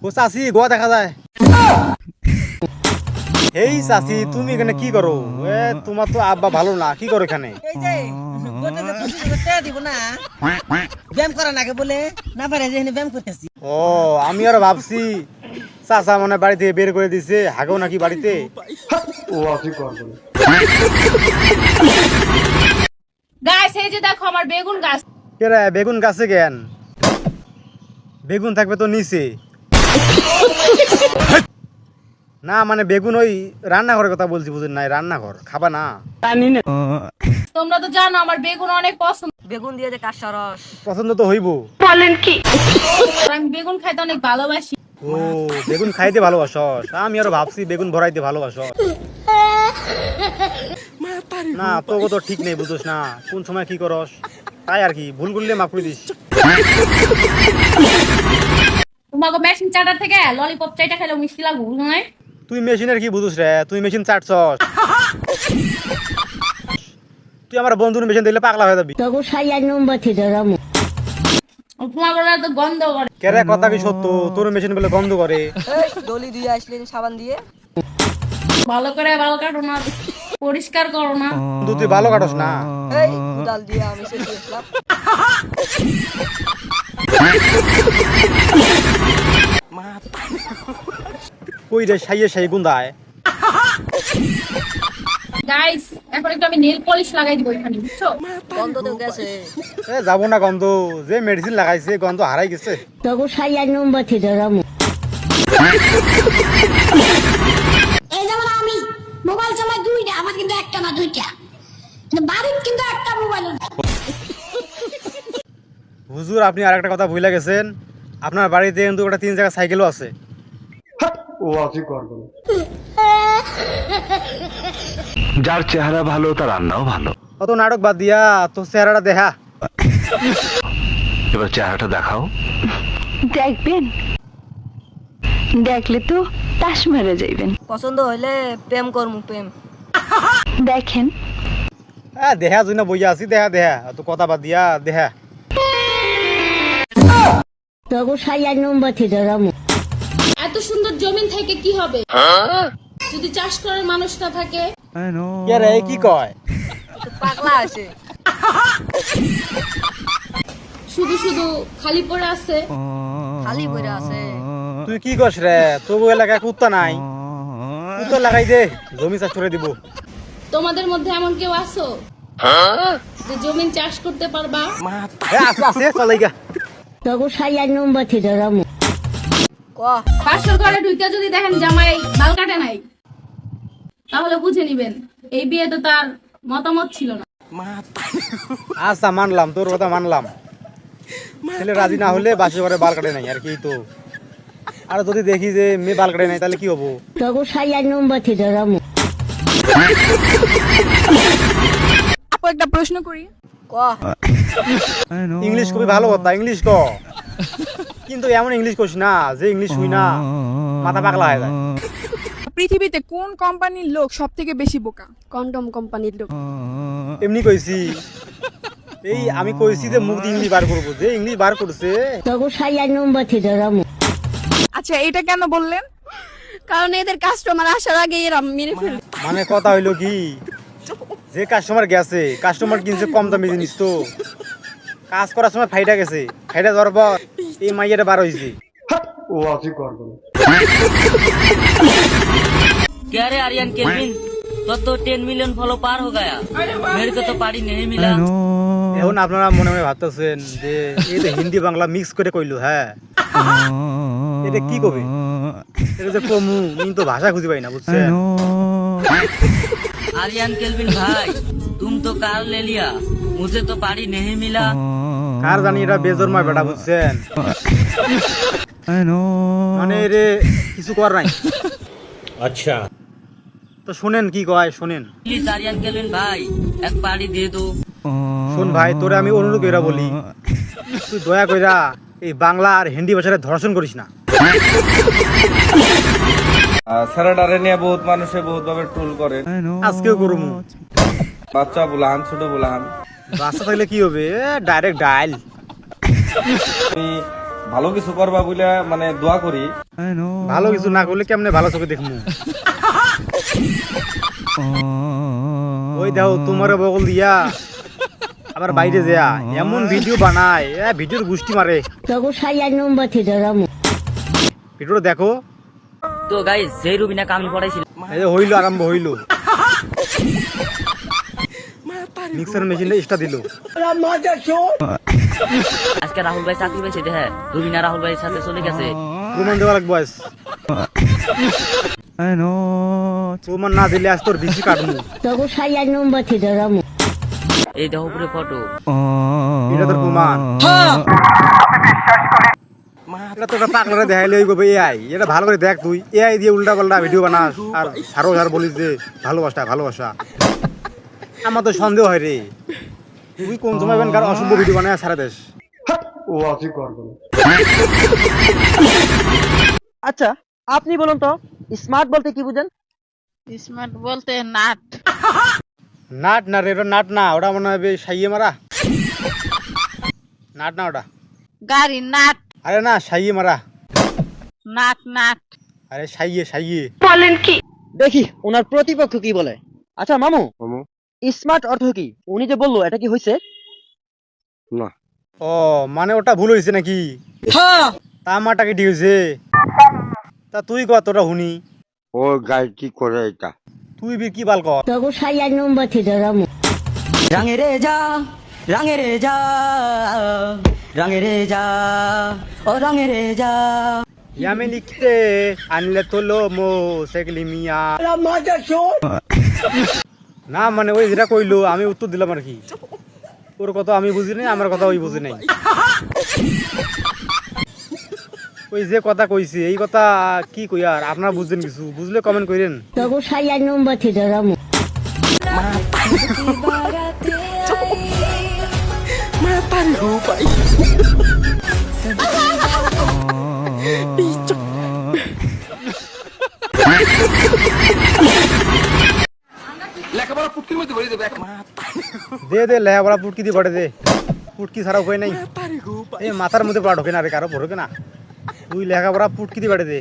ও চাচি গোয়া দেখা যায়। এই চাচি তুমি এখানে কি করো? তোমার তো আব্বা ভালো না, কি করো এখানে? এই যে গোটা যে 25,000 টাকা দিব না, ব্যায়াম করা নাকি বলে না পারে যে এখানে ব্যায়াম করতেছি। ও আমি আর ভাবছি চাচা মনে বাড়ি থেকে বের করে দিছে, হাগেও নাকি বাড়িতে। গাইস এই যে দেখো আমার বেগুন গাছ। কে রে বেগুন গাছে কেন? বেগুন থাকবে তো নিচে। না মানে বেগুন ওই রান্নাঘরের কথা বলছি, বুঝেন নাই? রান্নাঘর খাবা না? তোমরা তো জানো আমার বেগুন অনেক পছন্দ। বেগুন দিয়ে যে কাঁচা রস পছন্দ তো হইব। আর আমি বেগুন খাইতে অনেক ভালোবাসি। ও বেগুন খাইতে ভালোবাসস? আমি আরো ভাবছি বেগুন ভরাইতে ভালোবাসস। না তোকে তো ঠিক নেই, বুঝোস না কোন সময় কি করস। তাই আর কি ভুল করলে মাফ করে দিস। তোমাকে মেশিন চাটার থেকে ললিপপ চাইটা খেলে মিষ্টি লাগবে, বুঝো নাই? তুই মেশিনের কি বুঝোস রে? তুই মেশিন চাটছস। তুই আমার বন্ধুর মেশিন দেখলে পাগলা হয়ে যাবি। তোমাকে তো গন্ধ করে। কে রে কথা কি সত্য? তোর মেশিন বলে গন্ধ করে? এই ডলি দিয়ে আসলেন সাবান দিয়ে। ভালো করে ভালো কাটো না, পরিষ্কার করো না। বন্ধু তুই ভালো কাটস না। এই কুদাল দিয়ে আমি শেষ করলাম। কই রে সাইয়ে সাই গুন্দায়। গাইস এখন একটু আমি নেল পলিশ লাগাই দিব এখানে, বুঝছো? গন্ধ তো গেছে। এ যাবো না গন্ধ, যে মেডিসিন লাগাইছে গন্ধ হারাই গেছে। এই যেমন আমি মোবাইল চালাই দুইটা, আমার কিন্তু একটা না দুইটা, কিন্তু বাড়ির কিন্তু একটা মোবাইল। হুজুর আপনি আর একটা কথা ভুলে গেছেন, আপনার বাড়িতে কিন্তু ওটা 3 জায়গা সাইকেলও আছে। যার চেহারা ভালো তার রান্নাও ভালো। অত নাটক বাদ দিয়া তোর চেহারাটা দেখা। এবার চেহারাটা দেখাও। দেখবেন, দেখলে তো তাস মেরে যাইবেন। পছন্দ হইলে প্রেম করমু প্রেম। দেখেন দেখা জন্য বইয়া আছি, দেখা দেখা তো কথা বাদ দিয়া দেখা। এত সুন্দর জমিন থেকে কি হবে যদি চাষ করার মানুষ না থাকে? কে রে কি কয়? পাগলা আছে। শুধু শুধু খালি পড়ে আছে। খালি বইরা আছে। তুই কি কস রে? তোর এলাকায় কুত্তা নাই? কুত্তা লাগাই দে, জমি চাষ করে দিব। তোমাদের মধ্যে এমন কেউ আছো যে জমিন চাষ করতে পারবা? আছে আছে চলাই গা। ক পাশের ঘরে ঢুকে যদি দেখেন জামাই বাল কাটে নাই, তাহলে বুঝে নিবেন এই বিয়ে তো তার মতামত ছিল না। আচ্ছা মানলাম, তোর কথা মানলাম। ছেলে রাজি না হলে বাসে ঘরে বাল কাটে নাই আর কি তো। আর যদি দেখি যে মেয়ে বাল কাটে নাই তাহলে কি হবো? আপু একটা প্রশ্ন করি। ক ইংলিশ খুবই ভালো কথা, ইংলিশ ক। কিন্তু এমন ইংলিশ কইস না যে ইংলিশ শুই না মাথা পাগলা হয়ে যায়। পৃথিবীতে কোন কোম্পানির লোক সব থেকে বেশি বোকা? কন্ডম কোম্পানির লোক। এমনি কইছি। এই আমি কইছি যে মুখ দিয়ে ইংলিশ বার করবো, যে ইংলিশ বার করছে। আচ্ছা এটা কেন বললেন? কারণ এদের কাস্টমার আসার আগে এরা মেরে ফেলে। মানে কথা হইলো কি, যে কাস্টমার গেছে, কাস্টমার কিনছে কম দামি জিনিস তো, কাজ করার সময় ফাইটা গেছে, ফাইটা যাওয়ার পর এই মাইয়াটা বার হয়েছে। क्या रे आर्यन केल्विन, तो 10 मिलियन फॉलो पार हो गया। मेरे को तो पारी नहीं मिला। এখন আপনারা মনে মনে ভাবতেছেন যে এই তো হিন্দি বাংলা মিক্স করে কইলো। হ্যাঁ এটা কি কবে? এটা যে কমু তো ভাষা খুঁজে পাই না, বুঝছেন? आर्यन केल्विन भाई, तुम तो कार ले लिया, मुझे तो पारी नहीं मिला। কার জানি এটা বেজরময় বেটা, বুঝছেন? মানে রে কিছু কর নাই। আচ্ছা তো শুনেন কি কয়, শুনেন। प्लीज आर्यन केल्विन भाई, एक पारी दे दो। শোন ভাই, তোরে আমি অনুরোধ কইরা বলি, তুই দয়া কইরা এই বাংলা আর হিন্দি ভাষায় ধর্ষণ করিস না। স্যারাডারে নিয়ে বহুত মানুষে বহুত ভাবে ট্রোল করে। আজকেও করমু। বাচ্চা বুলান, ছোট বুলান। বাচ্চা থাকলে কি হবে? ডাইরেক্ট ডাইল। আমি ভালো কিছু করবা বলে মানে দোয়া করি। ভালো কিছু না করলে কেমনে ভালো চোখে দেখবো? ওই দেখো তোমার বগল দিয়া আবার বাইরে যা এমন ভিডিও বানায়, ভিডিওর গুষ্টি মারে। তখন 6 নম্বর থেকে ধরামু। ভিডিওটা দেখো। তো গাইস যে রুবিনা কামিল পড়াইছিল এই যে হইলো, আরম্ভ হইলো। মিক্সার মেশিনটা স্টার্ট দিল। আজকে রাহুল ভাই চাকরি পেয়েছে দেখে রুবিনা রাহুল ভাইয়ের সাথে চলে গেছে। প্রমাণ দেওয়া লাগবো আজ। প্রমাণ না দিলে আজ তোর বেশি কাটবো। তখন 6 নম্বর থেকে ধরামু। এই দেহ পুরো ফটো, এটা তোর প্রমাণ। এটা তোর পাগলারে দেখাইলে ওই কবে এআই। এটা ভালো করে দেখ, তুই এআই দিয়ে উল্টা পাল্টা ভিডিও বানাস আর সারো সার বলিস যে ভালোবাসা ভালোবাসা। আমার তো সন্দেহ হয় রে, তুই কোন সময় কার অশুভ ভিডিও বানায় সারা দেশ। আচ্ছা আপনি বলুন তো স্মার্ট বলতে কি বুঝেন? স্মার্ট বলতে নাট। নাট না রে, ওটা নাট না, ওটা মনে হবে সাইয়ে মারা। নাট না ওটা, গাড়ি নাট। আরে না সাইয়ে মারা। Nut nut. আরে সাইয়ে সাইয়ে। দেখি ওনার প্রতিপক্ষ কি বলে। আচ্ছা মামু, স্মার্ট অর্থ কি? উনি যে বললো এটা কি হয়েছে? ও মানে ওটা ভুল হয়েছে নাকি? তা আমারটা কি ঠিক হয়েছে? তা তুই কত ওটা শুনি। ও গাই কি করে এটা? তুই বি কি বাল কর। তখন 6 নম্বর থেকে ধরামু। রাঙে রে যা, রাঙে রে যা, রাঙে রে যা, ও রাঙে রে যা। ইয়ামে লিখতে আনলে তোলো মো সেগলি মিয়া। না মানে ওই যেটা কইলো আমি উত্তর দিলাম আর কি। ওর কথা আমি বুঝি নাই, আমার কথা ওই বুঝি নাই। ওই যে কথা কইছি এই কথা কি কই আর আপনারা বুঝছেন কিছু? বুঝলে কমেন্ট করেন। তখন 6 নম্বর থেকে ধরামু। দে দে লেহাপড়া পুটকি দিয়ে পড়ে দে। পুটকি ছাড়া উপায় নাই। এই মাথার মধ্যে পড়া ঢোকে না রে, কারো ঢোকে না। তুই লেখাপড়া পুটকি দিয়ে পড়ে দে।